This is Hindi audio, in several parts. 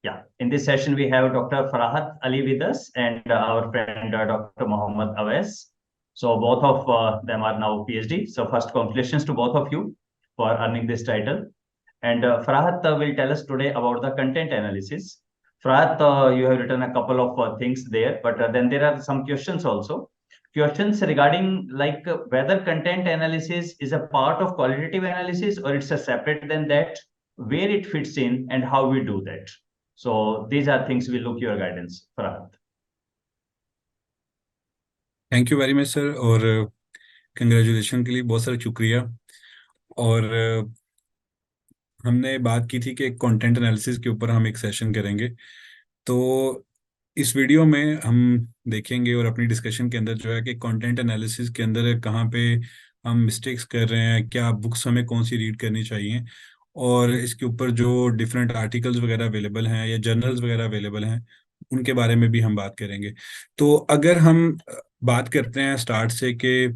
Yeah, in this session we have Dr. Farahat Ali with us and our friend Dr. Mohammed Awais. So both of them are now PhD. So first congratulations to both of you for earning this title. And Farahat will tell us today about the content analysis. Farahat, you have written a couple of things there, but then there are some questions also. Questions regarding whether content analysis is a part of qualitative analysis or it's a separate than that, where it fits in and how we do that. So these are things we look your guidance, Farahat. Thank you very much sir. और कंग्रेचुलेशन के लिए बहुत सारा शुक्रिया। और हमने बात की थी कि कंटेंट एनालिसिस के ऊपर हम एक सेशन करेंगे। तो इस वीडियो में हम देखेंगे और अपनी डिस्कशन के अंदर जो है कि कंटेंट एनालिसिस के अंदर कहाँ पे हम मिस्टेक्स कर रहे हैं, क्या बुक्स हमें कौन सी रीड करनी चाहिए, और इसके ऊपर जो डिफरेंट आर्टिकल्स वगैरह अवेलेबल हैं या जर्नल्स वगैरह अवेलेबल हैं उनके बारे में भी हम बात करेंगे। तो अगर हम बात करते हैं स्टार्ट से कि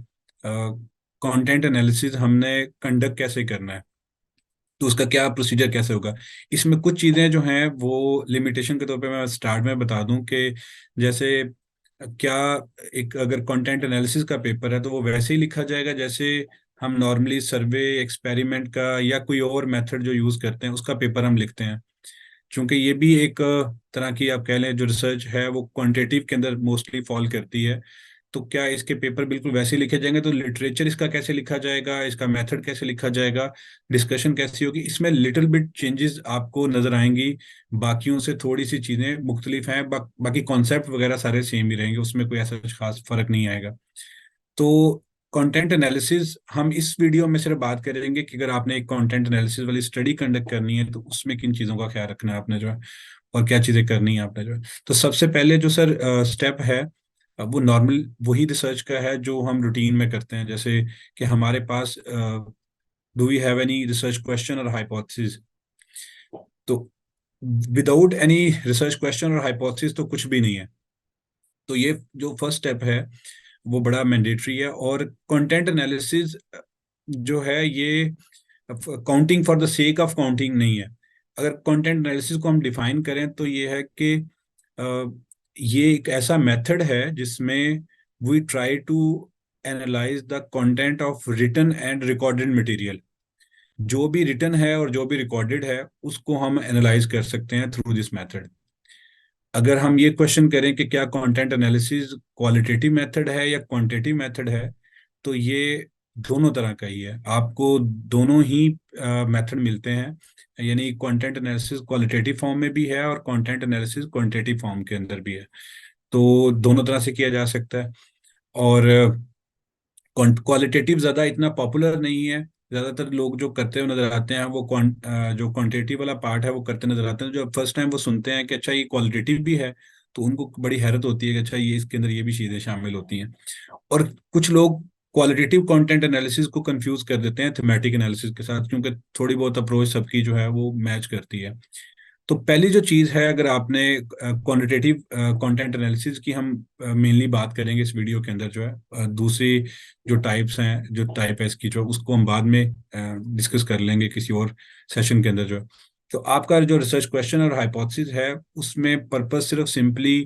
कंटेंट एनालिसिस हमने कंडक्ट कैसे करना है, तो उसका क्या प्रोसीजर कैसे होगा। इसमें कुछ चीज़ें जो हैं वो लिमिटेशन के तौर पे मैं स्टार्ट में बता दूं कि जैसे क्या एक अगर कंटेंट एनालिसिस का पेपर है तो वो वैसे ही लिखा जाएगा जैसे हम नॉर्मली सर्वे एक्सपेरिमेंट का या कोई और मेथड जो यूज़ करते हैं उसका पेपर हम लिखते हैं। क्योंकि ये भी एक तरह की आप कह लें जो रिसर्च है वो क्वांटिटेटिव के अंदर मोस्टली फॉल करती है। तो क्या इसके पेपर बिल्कुल वैसे ही लिखे जाएंगे, तो लिटरेचर इसका कैसे लिखा जाएगा, इसका मेथड कैसे लिखा जाएगा, डिस्कशन कैसी होगी, इसमें लिटिल बिट चेंजेस आपको नजर आएंगी। बाकियों से थोड़ी सी चीजें मुख्तलिफ हैं, बाकी कॉन्सेप्ट वगैरह सारे सेम ही रहेंगे, उसमें कोई ऐसा कुछ खास फर्क नहीं आएगा। तो कंटेंट एनालिसिस हम इस वीडियो में सिर्फ बात करेंगे कि अगर आपने एक कंटेंट एनालिसिस वाली स्टडी कंडक्ट करनी है तो उसमें किन चीज़ों का ख्याल रखना है आपने जो है, और क्या चीज़ें करनी है आपने जो है। तो सबसे पहले जो सर स्टेप है वो नॉर्मल वही रिसर्च का है जो हम रूटीन में करते हैं। जैसे कि हमारे पास do we have any research question और हाइपोथेसिस। तो विदाउट एनी रिसर्च क्वेश्चन और हाइपोथेसिस तो कुछ भी नहीं है। तो ये जो फर्स्ट स्टेप है वो बड़ा मैंडेटरी है। और कंटेंट एनालिसिस जो है ये counting for the sake of counting नहीं है। अगर कंटेंट एनालिसिस को हम डिफाइन करें तो ये है कि अ, ये एक ऐसा मेथड है जिसमें we try to analyse the content of written and recorded material. जो भी रिटन है और जो भी रिकॉर्डेड है उसको हम एनालाइज कर सकते हैं थ्रू दिस मेथड। अगर हम ये क्वेश्चन करें कि क्या कंटेंट एनालिसिस क्वालिटेटिव मेथड है या क्वांटिटेटिव मेथड है, तो ये दोनों तरह का ही है। आपको दोनों ही मेथड मिलते हैं, यानी कंटेंट एनालिसिस क्वालिटेटिव फॉर्म में भी है और कंटेंट एनालिसिस क्वांटिटेटिव फॉर्म के अंदर भी है। तो दोनों तरह से किया जा सकता है। और क्वालिटेटिव ज़्यादा इतना पॉपुलर नहीं है। ज़्यादातर लोग जो करते हुए नजर आते हैं वो जो क्वांटिटेटिव वाला पार्ट है वो करते नजर आते हैं। जो फर्स्ट टाइम वो सुनते हैं कि अच्छा ये क्वालिटेटिव भी है, तो उनको बड़ी हैरत होती है कि अच्छा ये इसके अंदर ये भी चीज़ें शामिल होती हैं। और कुछ लोग क्वालिटेटिव कंटेंट एनालिसिस को कंफ्यूज कर देते हैं थीमेटिक एनालिसिस के साथ, क्योंकि थोड़ी बहुत अप्रोच सबकी जो है वो मैच करती है। तो पहली जो चीज़ है, अगर आपने क्वांटिटेटिव कंटेंट एनालिसिस की हम मेनली बात करेंगे इस वीडियो के अंदर जो है। दूसरी जो टाइप्स हैं, जो टाइप है इसकी जो, उसको हम बाद में डिस्कस कर लेंगे किसी और सेशन के अंदर जो है। तो आपका जो रिसर्च क्वेश्चन और हाइपोथेसिस है उसमें पर्पस सिर्फ simply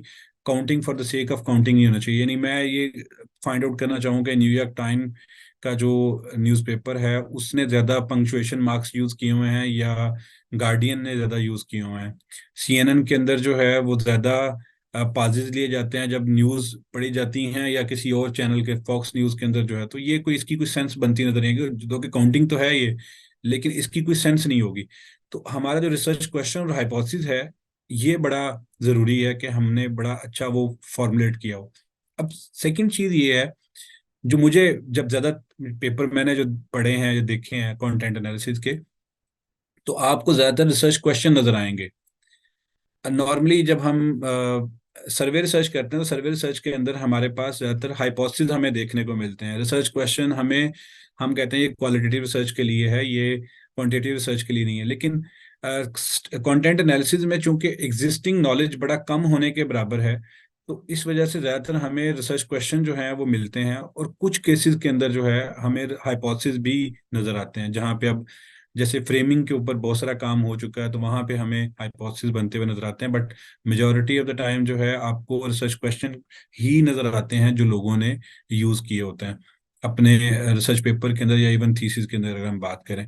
counting for the sake of counting नहीं होना चाहिए। यानी मैं ये फाइंड आउट करना चाहूँगा न्यूयॉर्क टाइम का जो न्यूज़पेपर है उसने ज़्यादा पंक्चुएशन मार्क्स यूज़ किए हुए हैं या गार्डियन ने ज़्यादा यूज़ किए हुए हैं। सीएनएन के अंदर जो है वो ज़्यादा पाजेज लिए जाते हैं जब न्यूज़ पढ़ी जाती हैं, या किसी और चैनल के फॉक्स न्यूज़ के अंदर जो है। तो ये कोई इसकी कोई सेंस बनती नजर नहीं आएगी, जो कि काउंटिंग तो है ये, लेकिन इसकी कोई सेंस नहीं होगी। तो हमारा जो रिसर्च क्वेश्चन और हाइपोथेसिस है ये बड़ा ज़रूरी है कि हमने बड़ा अच्छा वो फॉर्मुलेट किया हो। अब सेकंड चीज़ ये है, जो मुझे जब ज़्यादा पेपर मैंने जो पढ़े हैं, जो देखे हैं कंटेंट एनालिसिस के, तो आपको ज़्यादातर रिसर्च क्वेश्चन नज़र आएंगे। नॉर्मली जब हम सर्वे रिसर्च करते हैं तो सर्वे रिसर्च के अंदर हमारे पास ज़्यादातर हाइपोथेसिस हमें देखने को मिलते हैं। रिसर्च क्वेश्चन हमें, हम कहते हैं ये क्वालिटेटिव रिसर्च के लिए है, ये क्वांटिटेटिव रिसर्च के लिए नहीं है। लेकिन कंटेंट एनालिसिस में चूंकि एग्जिस्टिंग नॉलेज बड़ा कम होने के बराबर है, तो इस वजह से ज़्यादातर हमें रिसर्च क्वेश्चन जो हैं वो मिलते हैं, और कुछ केसेस के अंदर जो है हमें हाइपोथेसिस भी नज़र आते हैं, जहाँ पे अब जैसे फ्रेमिंग के ऊपर बहुत सारा काम हो चुका है, तो वहां पे हमें हाइपोथेसिस बनते हुए नजर आते हैं, but majority of the time जो है आपको रिसर्च क्वेश्चन ही नजर आते हैं जो लोगों ने यूज किए होते हैं अपने रिसर्च पेपर के अंदर या इवन थीसिस के अंदर, अगर हम बात करें।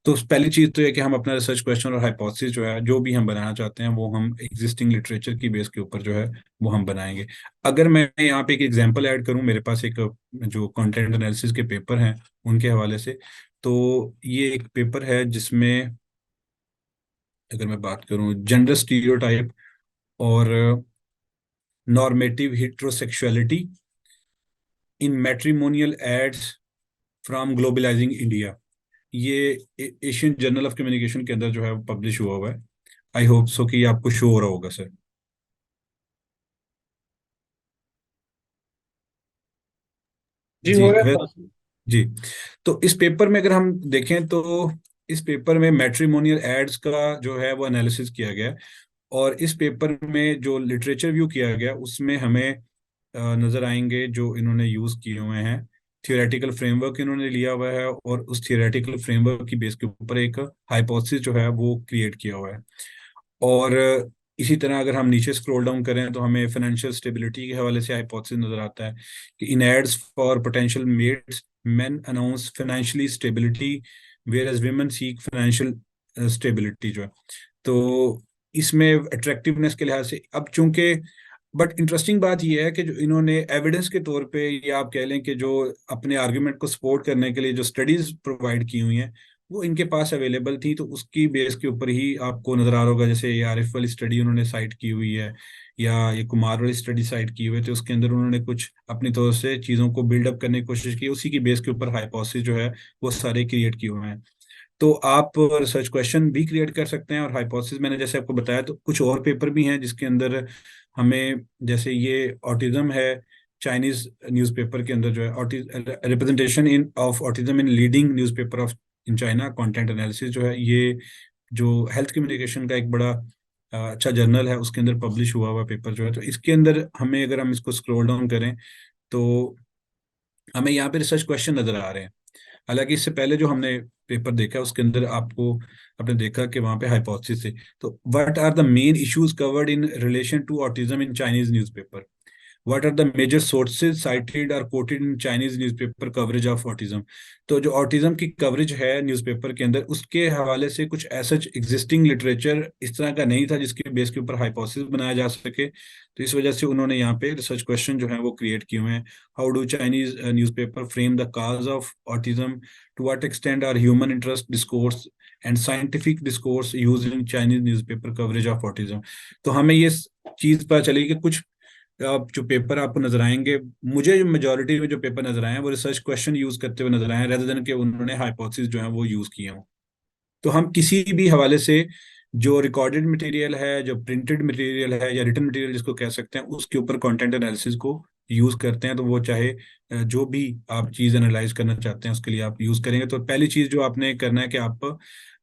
तो पहली चीज तो ये कि हम अपना रिसर्च क्वेश्चन और हाइपोथेसिस जो है जो भी हम बनाना चाहते हैं वो हम एग्जिस्टिंग लिटरेचर की बेस के ऊपर जो है वो हम बनाएंगे। अगर मैं यहाँ पे एक एग्जांपल ऐड करूँ, मेरे पास एक जो कंटेंट एनालिसिस के पेपर हैं उनके हवाले से, तो ये एक पेपर है जिसमें अगर मैं बात करूँ जेंडर स्टीरियोटाइप और normative heterosexuality in matrimonial ads from globalising India, ये एशियन जर्नल ऑफ कम्युनिकेशन के अंदर जो है पब्लिश हुआ हुआ है। आई होप सो कि ये आपको शो हो रहा होगा सर। जी, जी हो रहा है। है। जी। तो इस पेपर में अगर हम देखें तो इस पेपर में मैट्रिमोनियल एड्स का जो है वो एनालिसिस किया गया है, और इस पेपर में जो लिटरेचर व्यू किया गया उसमें हमें नजर आएंगे जो इन्होंने यूज किए हुए हैं, थियोरेटिकल फ्रेमवर्क इन्होंने लिया हुआ है, और उस थियोरेटिकल फ्रेमवर्क की बेस के ऊपर एक हाइपोथेसिस जो है वो क्रिएट किया हुआ है। और इसी तरह अगर हम नीचे स्क्रॉल डाउन करें तो हमें फाइनेंशियल स्टेबिलिटी के हवाले से हाइपोथेसिस नजर आता है कि in ads for potential mates men announce financially stability whereas women seek financial stability जो है। तो इसमें अट्रैक्टिवनेस के लिहाज से अब चूंकि, बट इंटरेस्टिंग बात यह है कि जो इन्होंने एविडेंस के तौर पे या आप कह लें कि जो अपने आर्गुमेंट को सपोर्ट करने के लिए जो स्टडीज प्रोवाइड की हुई हैं वो इनके पास अवेलेबल थी, तो उसकी बेस के ऊपर ही आपको नजर आ रहा होगा। जैसे ये आरिफ वाली स्टडी उन्होंने साइट की हुई है या ये कुमार वाली स्टडी साइट की हुई है, तो उसके अंदर उन्होंने कुछ अपनी तौर से चीज़ों को बिल्डअप करने की कोशिश की, उसी की बेस के ऊपर हाइपोथेसिस जो है वो सारे क्रिएट किए हुए हैं। तो आप रिसर्च क्वेश्चन भी क्रिएट कर सकते हैं और हाइपोथेसिस मैंने जैसे आपको बताया, तो कुछ और पेपर भी हैं जिसके अंदर हमें, जैसे ये ऑटिज्म है, चाइनीज न्यूज़पेपर के अंदर जो है representation in of autism in leading newspaper of in China, content analysis जो है, ये जो हेल्थ कम्युनिकेशन का एक बड़ा अच्छा जर्नल है उसके अंदर पब्लिश हुआ हुआ पेपर जो है। तो इसके अंदर हमें अगर हम इसको स्क्रॉल डाउन करें तो हमें यहाँ पे रिसर्च क्वेश्चन नजर आ रहे हैं। हालांकि इससे पहले जो हमने पेपर देखा उसके अंदर आपको आपने देखा कि वहां पे हाइपोथेसिस थे। तो what are the main issues covered in relation to autism in Chinese newspaper, what are the major sources cited or quoted in Chinese newspaper coverage of autism. तो जो ऑटिज्म की कवरेज है न्यूज़पेपर के अंदर उसके हवाले से कुछ ऐसा एग्जिस्टिंग लिटरेचर इस तरह का नहीं था जिसके बेस के ऊपर हाइपोथेसिस बनाया जा सके, तो इस वजह से उन्होंने यहाँ पे रिसर्च क्वेश्चन जो है वो क्रिएट किए हुए हैं। How do Chinese newspaper frame the cause of autism, to what extent are human interest discourse and scientific discourse use in Chinese newspaper coverage of autism. तो हमें ये चीज पता चली कि कुछ आप जो पेपर आपको नजर आएंगे, मुझे जो मेजोरिटी में जो पेपर नजर आए हैं वो रिसर्च क्वेश्चन यूज करते हुए नजर आए हैं, रेदर देन कि उन्होंने हाइपोथेसिस जो है वो यूज किए हों। तो हम किसी भी हवाले से जो रिकॉर्डेड मटेरियल है, जो प्रिंटेड मटेरियल है या रिटन मटेरियल जिसको कह सकते हैं, उसके ऊपर कंटेंट एनालिसिस को यूज करते हैं। तो वो चाहे जो भी आप चीज एनालाइज करना चाहते हैं उसके लिए आप यूज करेंगे। तो पहली चीज जो आपने करना है कि आप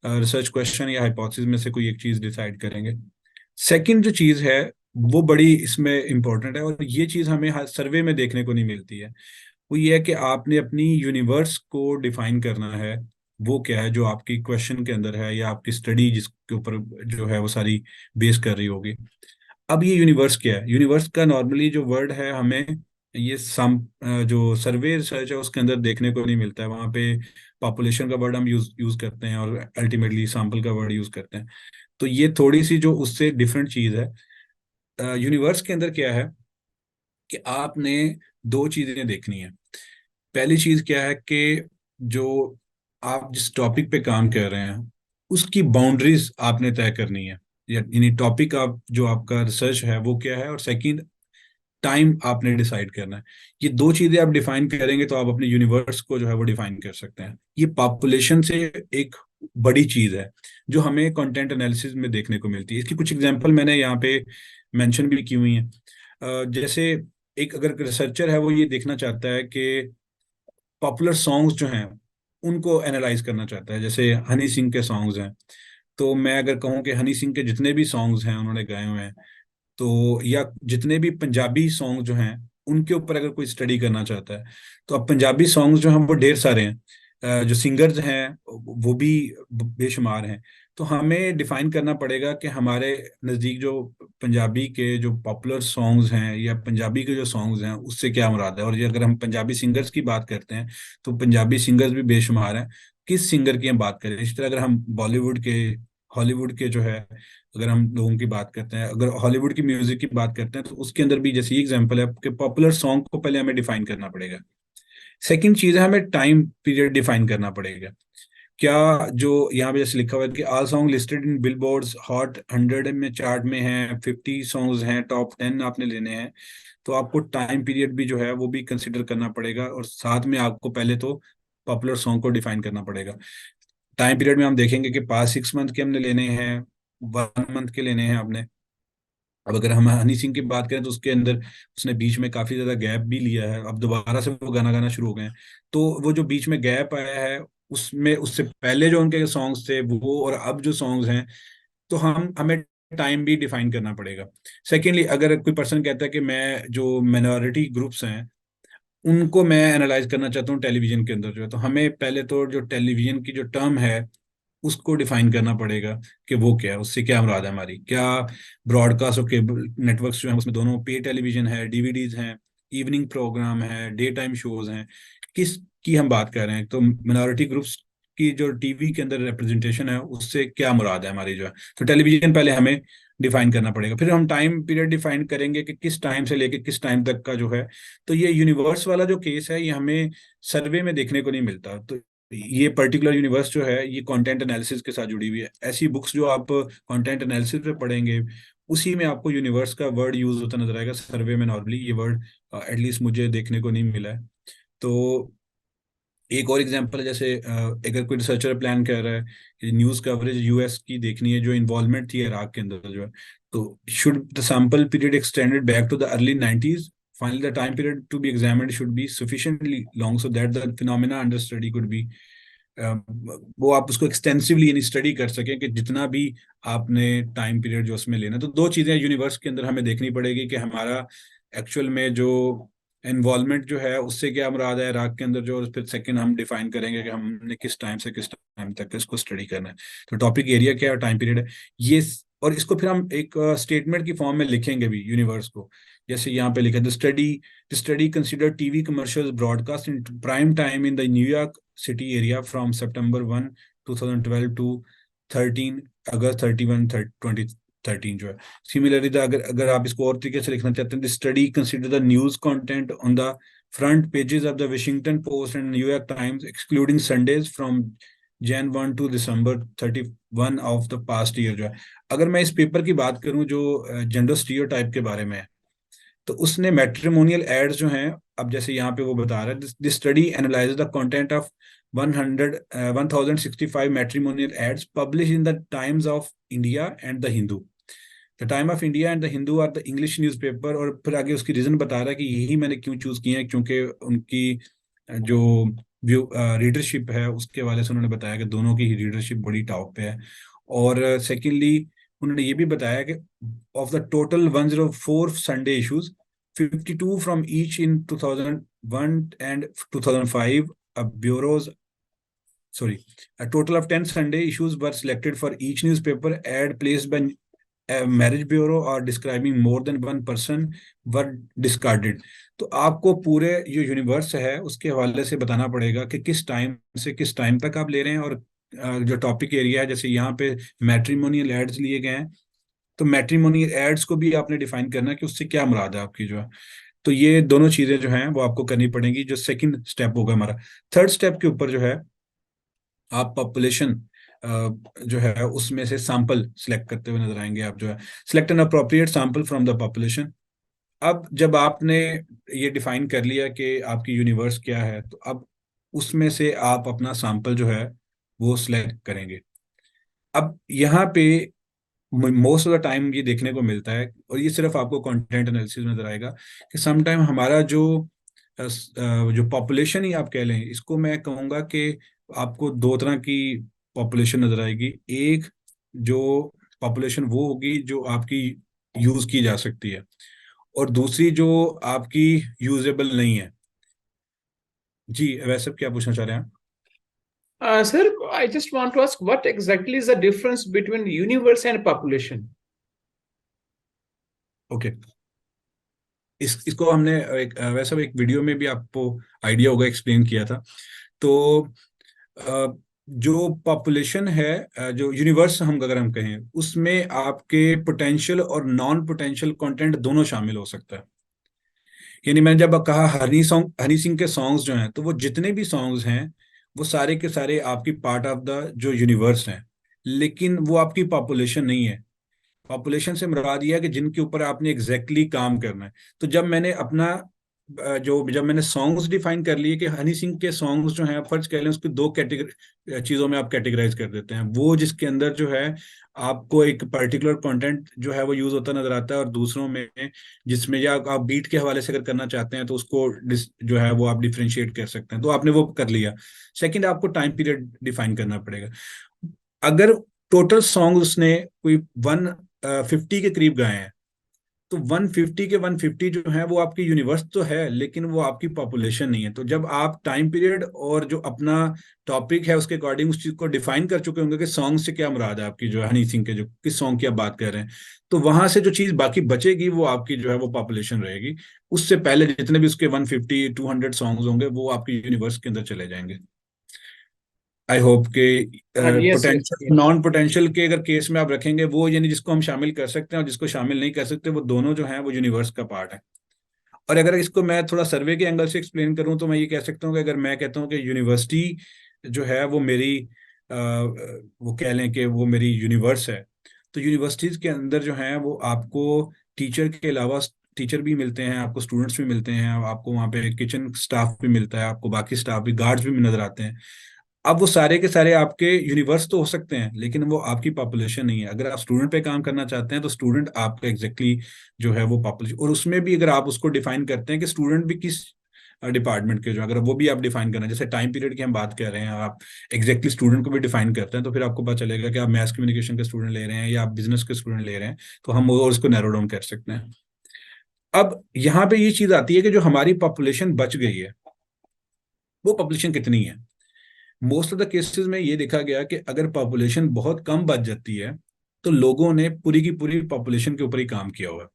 रिसर्च क्वेश्चन या हाइपोथेसिस में से कोई एक चीज डिसाइड करेंगे। सेकंड जो चीज है वो बड़ी इसमें इंपॉर्टेंट है और ये चीज हमें सर्वे में देखने को नहीं मिलती है, वो ये है कि आपने अपनी यूनिवर्स को डिफाइन करना है। वो क्या है जो आपकी क्वेश्चन के अंदर है या आपकी स्टडी जिसके ऊपर जो है वो सारी बेस कर रही होगी। अब ये यूनिवर्स क्या है, यूनिवर्स का नॉर्मली जो वर्ड है हमें ये सम जो सर्वे रिसर्च है उसके अंदर देखने को नहीं मिलता है। वहाँ पे पॉपुलेशन का वर्ड हम यूज करते हैं और अल्टीमेटली सैंपल का वर्ड यूज करते हैं। तो ये थोड़ी सी जो उससे डिफरेंट चीज है। यूनिवर्स के अंदर क्या है कि आपने दो चीजें देखनी है। पहली चीज क्या है कि जो आप जिस टॉपिक पे काम कर रहे हैं उसकी बाउंड्रीज आपने तय करनी है, यानी टॉपिक आप जो आपका रिसर्च है वो क्या है, और सेकंड टाइम आपने डिसाइड करना है। ये दो चीजें आप डिफाइन करेंगे तो आप अपने यूनिवर्स को जो है वो डिफाइन कर सकते हैं। ये पॉपुलेशन से एक बड़ी चीज है जो हमें कंटेंट एनालिसिस में देखने को मिलती है। इसकी कुछ एग्जांपल मैंने यहाँ पे मेंशन भी की हुई हैं। जैसे एक अगर रिसर्चर है वो ये देखना चाहता है कि पॉपुलर सॉन्ग्स जो हैं उनको एनालाइज करना चाहता है, जैसे हनी सिंह के सॉन्ग्स हैं, तो मैं अगर कहूँ कि हनी सिंह के जितने भी सॉन्ग्स हैं उन्होंने गाए हुए हैं, तो या जितने भी पंजाबी सॉन्ग जो हैं उनके ऊपर अगर कोई स्टडी करना चाहता है, तो अब पंजाबी सॉन्ग्स जो हैं वो ढेर सारे हैं। जो सिंगर्स हैं वो भी बेशुमार हैं। तो हमें डिफाइन करना पड़ेगा कि हमारे नज़दीक जो पंजाबी के जो पॉपुलर सॉन्ग्स हैं या पंजाबी के जो सॉन्ग्स हैं उससे क्या मुराद है। और ये अगर हम पंजाबी सिंगर्स की बात करते हैं तो पंजाबी सिंगर्स भी बेशुमार हैं, किस सिंगर की हम बात करें। इस तरह अगर हम बॉलीवुड के, हॉलीवुड के जो है, अगर हम लोगों की बात करते हैं, अगर हॉलीवुड की म्यूजिक की बात करते हैं तो उसके अंदर भी जैसे एग्जांपल है कि पॉपुलर सॉन्ग को पहले हमें डिफाइन करना पड़ेगा। सेकंड चीज है हमें टाइम पीरियड डिफाइन करना पड़ेगा। क्या जो यहाँ पे जैसे लिखा हुआ है कि all song listed in billboards hot 100 में चार्ट में हैं, 50 सॉन्ग्स हैं, टॉप 10 आपने लेने हैं, तो आपको टाइम पीरियड भी जो है वो भी कंसिडर करना पड़ेगा। और साथ में आपको पहले तो पॉपुलर सॉन्ग को डिफाइन करना पड़ेगा। टाइम पीरियड में हम देखेंगे कि पास 6 मंथ के हमने लेने हैं, 1 मंथ के लेने हैं आपने। अब अगर हम हनी सिंह की बात करें तो उसके अंदर उसने बीच में काफी ज्यादा गैप भी लिया है, अब दोबारा से वो गाना गाना शुरू हो गए हैं। तो वो जो बीच में गैप आया है उसमें उससे पहले जो उनके सॉन्ग्स थे वो और अब जो सॉन्ग्स हैं, तो हमें टाइम भी डिफाइन करना पड़ेगा। सेकेंडली, अगर कोई पर्सन कहता है कि मैं जो माइनॉरिटी ग्रुप्स हैं उनको मैं एनालाइज करना चाहता हूँ टेलीविजन के अंदर जो है, तो हमें पहले तो जो टेलीविजन की जो टर्म है उसको डिफाइन करना पड़ेगा कि वो क्या है, उससे क्या मुराद है हमारी। क्या ब्रॉडकास्ट और केबल नेटवर्क्स जो हैं उसमें दोनों पे टेलीविजन है, डीवीडीज हैं, इवनिंग प्रोग्राम है, डे टाइम शोज हैं, किस की हम बात कर रहे हैं। तो मिनॉरिटी ग्रुप्स की जो टीवी के अंदर रिप्रेजेंटेशन है उससे क्या मुराद है हमारी जो है। तो टेलीविजन पहले हमें डिफाइन करना पड़ेगा, फिर हम टाइम पीरियड डिफाइन करेंगे कि किस टाइम से लेके किस टाइम तक का जो है। तो ये यूनिवर्स वाला जो केस है ये हमें सर्वे में देखने को नहीं मिलता। तो ये पर्टिकुलर यूनिवर्स जो है ये कंटेंट एनालिसिस के साथ जुड़ी हुई है। ऐसी बुक्स जो आप कंटेंट एनालिसिस पे पढ़ेंगे उसी में आपको यूनिवर्स का वर्ड यूज होता नजर आएगा। सर्वे में नॉर्मली ये वर्ड एटलीस्ट मुझे देखने को नहीं मिला है। तो एक और एग्जांपल है, जैसे अगर कोई रिसर्चर प्लान कर रहा है कि न्यूज़ कवरेज यूएस की देखनी है जो इन्वॉल्वमेंट थी इराक के अंदर जो है, तो should the sample period extended back to the early 90s। Finally, the time period to be examined should be sufficiently long so that the phenomena under study could be वो आप उसको एक्सटेंसिवली यानी स्टडी कर सकें कि जितना भी आपने टाइम पीरियड जो उसमें लेना। तो दो चीजें यूनिवर्स के अंदर हमें देखनी पड़ेगी कि हमारा एक्चुअल में जो इन्वॉल्वमेंट जो है उससे क्या मुराद है इराक के अंदर जो, और फिर सेकंड हम डिफाइन करेंगे कि हमने किस टाइम से किस टाइम तक इसको स्टडी करना है। तो टॉपिक एरिया क्या है, टाइम पीरियड है ये। और इसको फिर हम एक स्टेटमेंट की फॉर्म में लिखेंगे भी यूनिवर्स को। जैसे यहाँ पे लिखा है the study consider TV commercials broadcast in prime time in the New York city area from September 1 2012 to 13 August 2013 जो है। सिमिलरली अगर अगर आप इसको और तरीके से लिखना चाहते हैं, the study consider the news content on the front pages of the Washington Post and New York Times excluding Sundays from Jan 1 to December 31 of the past year जो है। अगर मैं इस पेपर की बात करूं जो जेंडर स्टीरियोटाइप के बारे में है, तो उसने मैट्रिमोनियल एड्स जो हैं, अब जैसे यहाँ पे वो बता रहा है this study analyse the content of 1065 matrimonial ads publish in the Times of India and the Hindu. The Time of India and the Hindu are the English newspaper. और फिर आगे उसकी रीजन बता रहा है कि यही मैंने क्यों चूज किए हैं, क्योंकि उनकी जो व्यू रीडरशिप है उसके वाले से उन्होंने बताया कि दोनों की ही रीडरशिप बड़ी टॉप पे है। और सेकेंडली उन्होंने ये भी बताया कि of the total 104 Sunday issues 52 from each in 2001 and 2005 bureaus sorry a total of 10 Sunday issues were selected for each newspaper ad placed by a marriage bureau or describing more than one person were discarded। तो आपको पूरे जो यूनिवर्स है उसके हवाले से बताना पड़ेगा कि किस टाइम से किस टाइम तक आप ले रहे हैं। और जो टॉपिक एरिया है, जैसे यहाँ पे मैट्रिमोनियल एड्स लिए गए हैं, तो मैट्रिमोनियल एड्स को भी आपने डिफाइन करना है कि उससे क्या मुराद है आपकी जो है। तो ये दोनों चीजें जो हैं वो आपको करनी पड़ेंगी, जो सेकंड स्टेप होगा हमारा। थर्ड स्टेप के ऊपर जो है आप पॉपुलेशन जो है उसमें से सैंपल सिलेक्ट करते हुए नजर आएंगे। आप जो है select an appropriate sample from the population. अब जब आपने ये डिफाइन कर लिया कि आपकी यूनिवर्स क्या है, तो अब उसमें से आप अपना सैंपल जो है वो सिलेक्ट करेंगे। अब यहाँ पे मोस्ट ऑफ द टाइम ये देखने को मिलता है, और ये सिर्फ आपको कंटेंट एनालिसिस में नजर आएगा, कि सम टाइम हमारा जो पॉपुलेशन ही आप कह लें, इसको मैं कहूँगा कि आपको दो तरह की पॉपुलेशन नजर आएगी। एक जो पॉपुलेशन वो होगी जो आपकी यूज की जा सकती है, और दूसरी जो आपकी यूजेबल नहीं है। जी वैसे क्या पूछना चाह रहे हैं आप? Sir, I just want to ask what exactly is the difference between universe and population? Okay, इसको हमने वैसे एक वीडियो में भी आपको आइडिया होगा एक्सप्लेन किया था। तो जो पॉपुलेशन है, जो यूनिवर्स हम अगर हम कहें, उसमें आपके पोटेंशियल और नॉन पोटेंशियल कंटेंट दोनों शामिल हो सकता है। यानी मैंने जब कहा हनी सिंह के सॉन्ग्स जो हैं, तो वो जितने भी सॉन्ग्स हैं वो सारे के सारे आपकी पार्ट ऑफ द जो यूनिवर्स हैं, लेकिन वो आपकी पॉपुलेशन नहीं है। पॉपुलेशन से मुराद ये है कि जिनके ऊपर आपने एग्जैक्टली काम करना है। तो जब मैंने अपना जो जब मैंने सॉन्ग्स डिफाइन कर लिए कि हनी सिंह के सॉन्ग्स जो हैं, आप फर्ज कह लें उसको दो कैटेगरी चीज़ों में आप कैटेगराइज कर देते हैं। वो जिसके अंदर जो है आपको एक पर्टिकुलर कंटेंट जो है वो यूज होता नजर आता है, और दूसरों में जिसमें या आप बीट के हवाले से अगर करना चाहते हैं तो उसको जो है वो आप डिफ्रेंशिएट कर सकते हैं। तो आपने वो कर लिया। सेकंड, आपको टाइम पीरियड डिफाइन करना पड़ेगा। अगर टोटल सॉन्ग उसने कोई 150 के करीब गाए हैं, तो 150 के 150 जो है वो आपकी यूनिवर्स तो है, लेकिन वो आपकी पॉपुलेशन नहीं है। तो जब आप टाइम पीरियड और जो अपना टॉपिक है उसके अकॉर्डिंग उस चीज को डिफाइन कर चुके होंगे कि सॉन्ग से क्या मुराद है आपकी, जो है हनी सिंह के जो किस सॉन्ग की आप बात कर रहे हैं, तो वहां से जो चीज बाकी बचेगी वो आपकी जो है वो पॉपुलेशन रहेगी। उससे पहले जितने भी उसके 150 200 सॉन्ग्स होंगे वो आपकी यूनिवर्स के अंदर चले जाएंगे। आई होप के Yes, yes, potential non potential के अगर केस में आप रखेंगे वो, यानी जिसको हम शामिल कर सकते हैं और जिसको शामिल नहीं कर सकते, वो दोनों जो हैं वो यूनिवर्स का पार्ट है। और अगर इसको मैं थोड़ा सर्वे के एंगल से एक्सप्लेन करूं तो मैं ये कह सकता हूँ कि अगर मैं कहता हूँ कि यूनिवर्सिटी जो है वो मेरी वो कह लें कि वो मेरी यूनिवर्स है, तो यूनिवर्सिटीज के अंदर जो है वो आपको टीचर के अलावा टीचर भी मिलते हैं, आपको स्टूडेंट्स भी मिलते हैं, आपको वहाँ पे किचन स्टाफ भी मिलता है, आपको बाकी स्टाफ भी, गार्ड्स भी नजर आते हैं। अब वो सारे के सारे आपके यूनिवर्स तो हो सकते हैं, लेकिन वो आपकी पॉपुलेशन नहीं है। अगर आप स्टूडेंट पे काम करना चाहते हैं तो स्टूडेंट आपका एग्जैक्टली जो है वो पॉपुलेशन, और उसमें भी अगर आप उसको डिफाइन करते हैं कि स्टूडेंट भी किस डिपार्टमेंट के, जो अगर वो भी आप डिफाइन करना है, जैसे टाइम पीरियड की हम बात कर रहे हैं, आप एग्जैक्टली स्टूडेंट को भी डिफाइन करते हैं, तो फिर आपको पता चलेगा कि आप मैथ कम्युनिकेशन के स्टूडेंट ले रहे हैं या आप बिजनेस के स्टूडेंट ले रहे हैं, तो हम और उसको नैरो डाउन कर सकते हैं। अब यहाँ पे ये चीज आती है कि जो हमारी पॉपुलेशन बच गई है वो पॉपुलेशन कितनी है। मोस्ट ऑफ द केसेस में ये देखा गया कि अगर पॉपुलेशन बहुत कम बच जाती है तो लोगों ने पूरी की पूरी पॉपुलेशन के ऊपर ही काम किया हुआ है।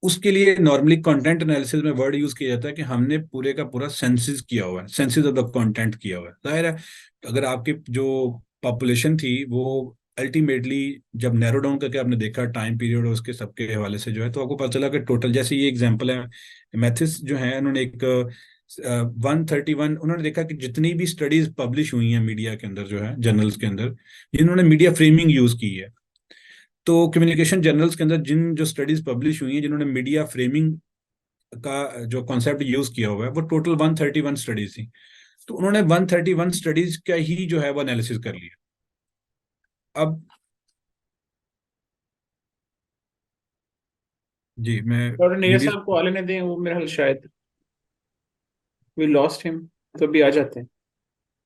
उसके लिए नॉर्मली कंटेंट एनालिसिस में वर्ड यूज किया जाता है कि हमने पूरे का पूरा सेंसिस किया हुआ है, सेंसिस ऑफ द कंटेंट किया हुआ है। जाहिर है अगर आपकी जो पॉपुलेशन थी वो अल्टीमेटली जब नैरो डाउन करके आपने देखा टाइम पीरियड और उसके सबके हवाले से जो है, तो आपको पता चला कि टोटल, जैसे ये एग्जांपल है, मैथिस जो है उन्होंने एक 131, उन्होंने देखा कि जितनी भी स्टडीज पब्लिश हुई हैं मीडिया के अंदर जो है जर्नल्स के अंदर, जिन्होंने मीडिया फ्रेमिंग यूज की है, तो कम्युनिकेशन जर्नल्स के अंदर जिन जो स्टडीज पब्लिश हुई हैं जिन्होंने मीडिया फ्रेमिंग का जो कॉन्सेप्ट यूज किया हुआ है, वो टोटल 131 स्टडीज थी। तो उन्होंने 131 स्टडीज का ही जो है वो एनालिसिस कर लिया। अब जी मैं डॉक्टर नीरज वीडियो, साहब को आने दें, वो मेरा ख्याल शायद वी लॉस्ट हिम, तो अभी आ जाते हैं।